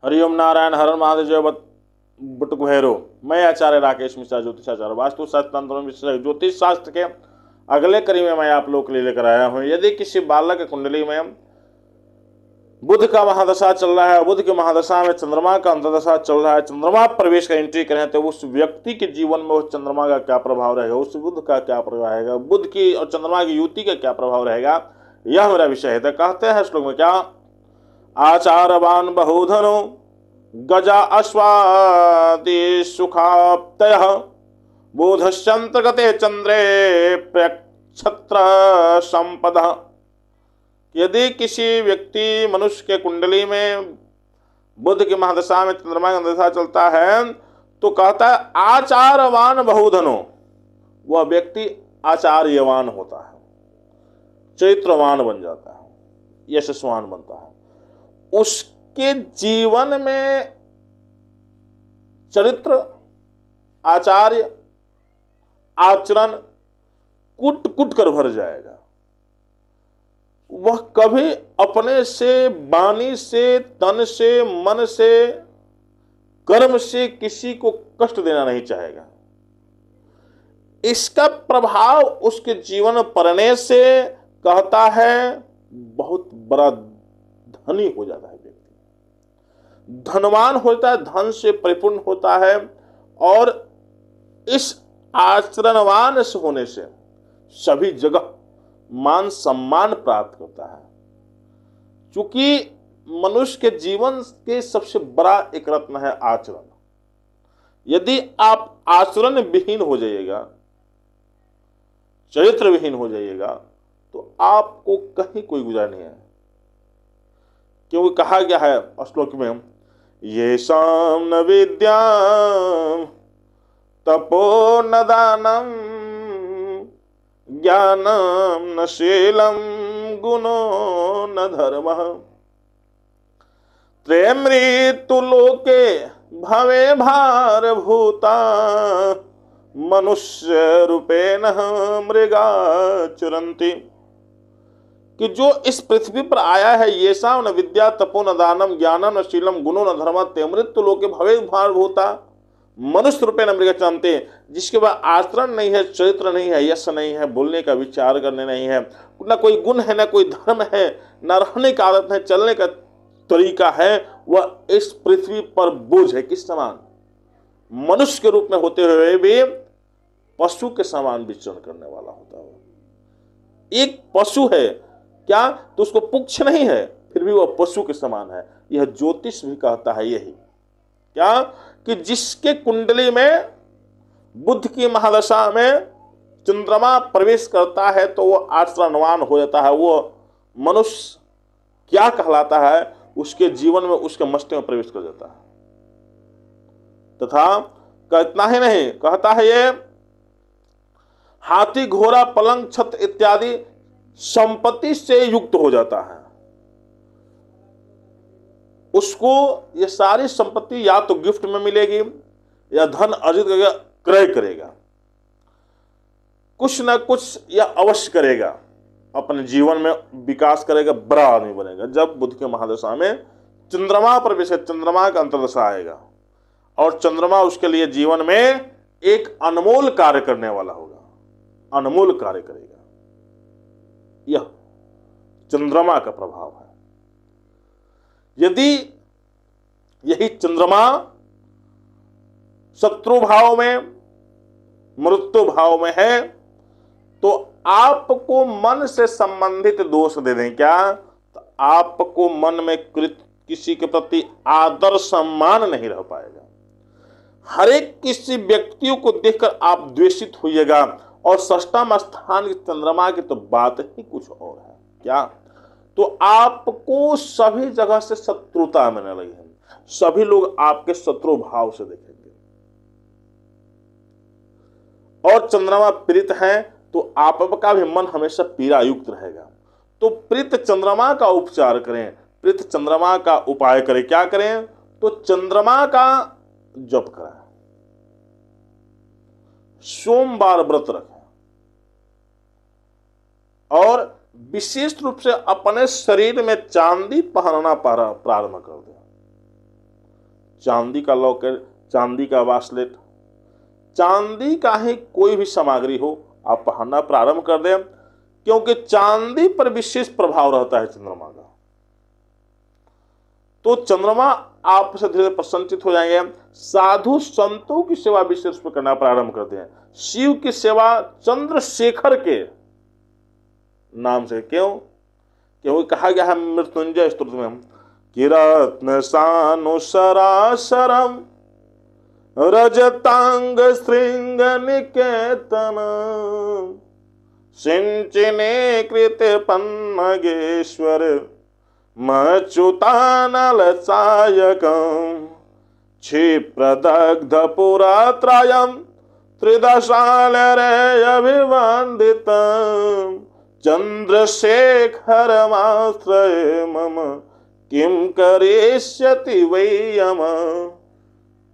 हरिओम नारायण हर महादेव जय बट भैरो। मैं आचार्य राकेश मिश्रा, ज्योतिषाचार्य, वास्तु शास्त्र, तंत्र मिश्र, ज्योतिष शास्त्र के अगले कड़ी में मैं आप लोग के लिए लेकर आया हूं। यदि किसी बालक की कुंडली में बुध का महादशा चल रहा है, बुध की महादशा में चंद्रमा का अंतर्दशा चल रहा है, चंद्रमा प्रवेश का एंट्री करें, तो उस व्यक्ति के जीवन में उस चंद्रमा का क्या प्रभाव रहेगा, उस बुध का क्या प्रभाव रहेगा, बुध की और चंद्रमा की युति का क्या प्रभाव रहेगा, यह मेरा विषय है। तो कहते हैं श्लोक में क्या, आचारवान बहुधनो गजा अश्वादि सुखाप्तय बोधश्चंत्रगते चंद्रे प्रक्षत्र संपद। यदि किसी व्यक्ति मनुष्य के कुंडली में बुध की महादशा में चंद्रमा का दशा चलता है तो कहता है आचारवान बहुधनो, वह व्यक्ति आचार्यवान होता है, चरित्रवान बन जाता है, यशस्वान बनता है। उसके जीवन में चरित्र, आचार्य, आचरण कुट कुट कर भर जाएगा। वह कभी अपने से, वाणी से, तन से, मन से, कर्म से किसी को कष्ट देना नहीं चाहेगा। इसका प्रभाव उसके जीवन पड़ने से कहता है बहुत बड़ा धनी हो जाता है व्यक्ति, धनवान होता है, धन से परिपूर्ण होता है। और इस आचरणवान से होने से सभी जगह मान सम्मान प्राप्त करता है। क्योंकि मनुष्य के जीवन के सबसे बड़ा एक रत्न है आचरण। यदि आप आचरण विहीन हो जाइएगा, चरित्र विहीन हो जाइएगा, तो आपको कहीं कोई गुजारा नहीं है। क्योंकि कहा गया है श्लोक में, ये शाम न विद्याम तपो न दानम ज्ञानम न शीलम गुणो न धर्मः त्रयमृत्यु लोके भवे भारभूता मनुष्य रूपेण मृगा चरन्ति। कि जो इस पृथ्वी पर आया है, ये शाम न विद्या तपो न दानम ज्ञानम न शीलम गुणो न धर्मः त्रयमृत्यु लोके भवे भारभूता मनुष्य रूपे न मृग चरन्ति। जिसके बाद आचरण नहीं है, चरित्र नहीं है, यश नहीं है, बोलने का विचार करने नहीं है, ना कोई गुण है, ना कोई धर्म है, ना रहने का आदत है, चलने का तरीका है, वह इस पृथ्वी पर बोझ है। किस समान? मनुष्य के रूप में होते हुए भी पशु के समान विचरण करने वाला होता है। एक पशु है क्या, तो उसको पुच्छ नहीं है, फिर भी वह पशु के समान है। यह ज्योतिष भी कहता है यही, क्या कि जिसके कुंडली में बुध की महादशा में चंद्रमा प्रवेश करता है तो वह आचरणवान हो जाता है। वो मनुष्य क्या कहलाता है, उसके जीवन में, उसके मस्तिष्क में प्रवेश कर जाता है। तथा इतना ही नहीं, कहता है ये हाथी, घोड़ा, पलंग, छत्र इत्यादि संपत्ति से युक्त हो जाता है। उसको ये सारी संपत्ति या तो गिफ्ट में मिलेगी या धन अर्जित करके क्रय करेगा, कुछ ना कुछ या अवश्य करेगा, अपने जीवन में विकास करेगा, बड़ा आदमी बनेगा। जब बुध के महादशा में चंद्रमा प्रवेश, चंद्रमा का अंतर्दशा आएगा और चंद्रमा उसके लिए जीवन में एक अनमोल कार्य करने वाला होगा, अनमोल कार्य करेगा। यह चंद्रमा का प्रभाव है। यदि यही चंद्रमा शत्रु भाव में, मृत्यु भाव में है, तो आपको मन से संबंधित दोष दे दें क्या, तो आपको मन में किसी के प्रति आदर सम्मान नहीं रह पाएगा। हर एक किसी व्यक्तियों को देखकर आप द्वेषित होइएगा। और षष्ठम स्थान की चंद्रमा की तो बात ही कुछ और है। क्या, तो आपको सभी जगह से शत्रुता मिलने लगी है, सभी लोग आपके शत्रु भाव से देखेंगे। और चंद्रमा प्रीत है तो आपका भी मन हमेशा पीड़ा युक्त रहेगा। तो प्रीत चंद्रमा का उपचार करें, प्रीत चंद्रमा का उपाय करें। क्या करें, तो चंद्रमा का जप करें, सोमवार व्रत रखें और विशेष रूप से अपने शरीर में चांदी पहनना प्रारंभ कर दें। चांदी का लॉकेट, चांदी का ब्रेसलेट, चांदी का ही कोई भी सामग्री हो आप पहनना प्रारंभ कर दें, क्योंकि चांदी पर विशेष प्रभाव रहता है चंद्रमा का। तो चंद्रमा आपसे धीरे धीरे प्रसन्नचित हो जाएंगे। साधु संतों की सेवा विशेष में करना प्रारंभ करते हैं। शिव की सेवा चंद्रशेखर के नाम से, क्यों? क्योंकि कहा गया है मृत्युंजय स्तोत्र में कि रत्न सानुसरासरम रजतांग श्रृंग निकेतन सिंचने कृत पन्नगेश्वर मच्युतानल सायकम क्षिप्रदग्ध पुरात्रयम त्रिदशालरे अभिवंदितम चंद्रशेखरमाश्रये मम किम करिष्यति वैयम।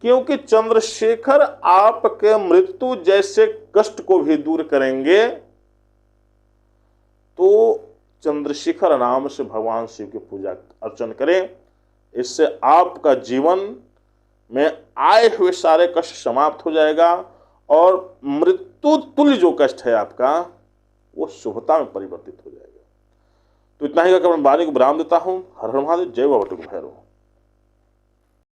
क्योंकि चंद्रशेखर आपके मृत्यु जैसे कष्ट को भी दूर करेंगे। तो चंद्रशेखर नाम से भगवान शिव की पूजा अर्चन करें, इससे आपका जीवन में आए हुए सारे कष्ट समाप्त हो जाएगा और मृत्यु तुल्य जो कष्ट है आपका वो शुभता में परिवर्तित हो जाएगा। तो इतना ही कहकर मैं वाणी को विराम देता हूं। हर हर महादेव। जय बाबा भैरव।